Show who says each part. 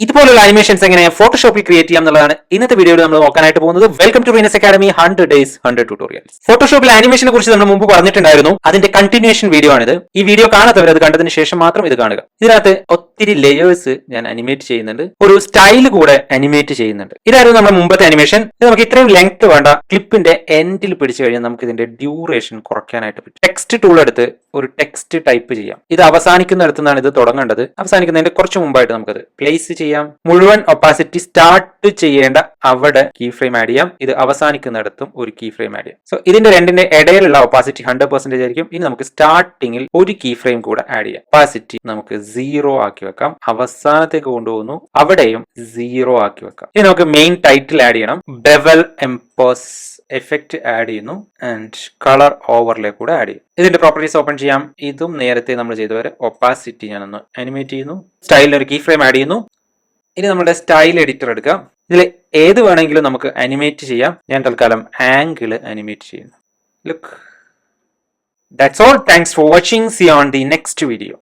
Speaker 1: ഇതുപോലുള്ള അനിമേഷൻസ് എങ്ങനെ ഫോട്ടോഷോപ്പിൽ ക്രിയേറ്റ് ചെയ്യാം എന്നുള്ളതാണ് ഇന്നത്തെ വീഡിയോയിൽ നമ്മൾ നോക്കാനായിട്ട് പോകുന്നത്. Welcome to Reena's academy 100 days 100 tutorials. ഫോട്ടോഷോപ്പിൽ ആനിമേഷനെ കുറിച്ച് നമ്മൾ മുമ്പ് പറഞ്ഞിട്ടുണ്ടായിരുന്നു. അതിന്റെ കണ്ടിന്യൂഷൻ വീഡിയോ ആണിത്. ഈ വീഡിയോ കാണാത്തവർ അത് കണ്ടതിന് ശേഷം മാത്രം ഇത് കാണുക. ഇതിനകത്ത് ഒത്തിരി ലേയേഴ്സ് ഞാൻ അനിമേറ്റ് ചെയ്യുന്നുണ്ട്, ഒരു സ്റ്റൈൽ കൂടെ അനിമേറ്റ് ചെയ്യുന്നുണ്ട്. ഇതായിരുന്നു നമ്മുടെ മുമ്പത്തെ അനിമേഷൻ. ഇത് നമുക്ക് ഇത്രയും ലെങ്ത് വേണ്ട. ക്ലിപ്പിന്റെ എൻഡിൽ പിടിച്ചു കഴിഞ്ഞാൽ നമുക്ക് ഇതിന്റെ ഡ്യൂറേഷൻ കുറയ്ക്കാനായിട്ട് പറ്റും. ടെക്സ്റ്റ് ടൂൾ എടുത്ത് ഒരു ടെക്സ്റ്റ് ടൈപ്പ് ചെയ്യാം. ഇത് അവസാനിക്കുന്നിടത്തു നിന്നാണ് ഇത് തുടങ്ങേണ്ടത്. അവസാനിക്കുന്നതിന്റെ കുറച്ച് മുമ്പായിട്ട് നമുക്കത് പ്ലേസ് ചെയ്യാം. മുഴുവൻ ഒപ്പാസിറ്റി സ്റ്റാർട്ട് ചെയ്യേണ്ട അവിടെ കീ ഫ്രെയിം ആഡ് ചെയ്യാം. ഇത് അവസാനിക്കുന്നിടത്തും ഒരു കീ ഫ്രെയിം ആഡ് ചെയ്യാം. സോ ഇതിന്റെ രണ്ടിന്റെ ഇടയിലുള്ള ഒപ്പാസിറ്റി 100% ആയിരിക്കും. ഇനി നമുക്ക് സ്റ്റാർട്ടിങ്ങിൽ ഒരു കീ ഫ്രെയിം കൂടെ ആഡ് ചെയ്യാം. ഒപ്പാസിറ്റി നമുക്ക് 0 ആക്കി വെക്കാം. അവസാനത്തേക്ക് കൊണ്ടുപോകുന്നു, അവിടെയും 0 ആക്കി വെക്കാം. ഇനി നമുക്ക് മെയിൻ ടൈറ്റിൽ ആഡ് ചെയ്യണം. ബെവൽ എംപോസ് എഫക്റ്റ് ആഡ് ചെയ്യുന്നു ആൻഡ് കളർ ഓവർലേ കൂടെ ആഡ് ചെയ്യും. ഇതിന്റെ പ്രോപ്പർട്ടീസ് ഓപ്പൺ ചെയ്യാം. ഇതും നേരത്തെ നമ്മൾ ചെയ്തവരെ ഒപ്പാസിറ്റി ഞാനൊന്ന് അനിമേറ്റ് ചെയ്യുന്നു. സ്റ്റൈലിൽ ഒരു കീ ഫ്രെയിം ആഡ് ചെയ്യുന്നു. ഇനി നമ്മുടെ സ്റ്റൈൽ എഡിറ്റർ എടുക്കാം. ഇതിൽ ഏത് വേണമെങ്കിലും നമുക്ക് അനിമേറ്റ് ചെയ്യാം. ഞാൻ തൽക്കാലം ആംഗിൾ അനിമേറ്റ് ചെയ്യുന്നു. Look, that's all. Thanks for watching. See on the next video.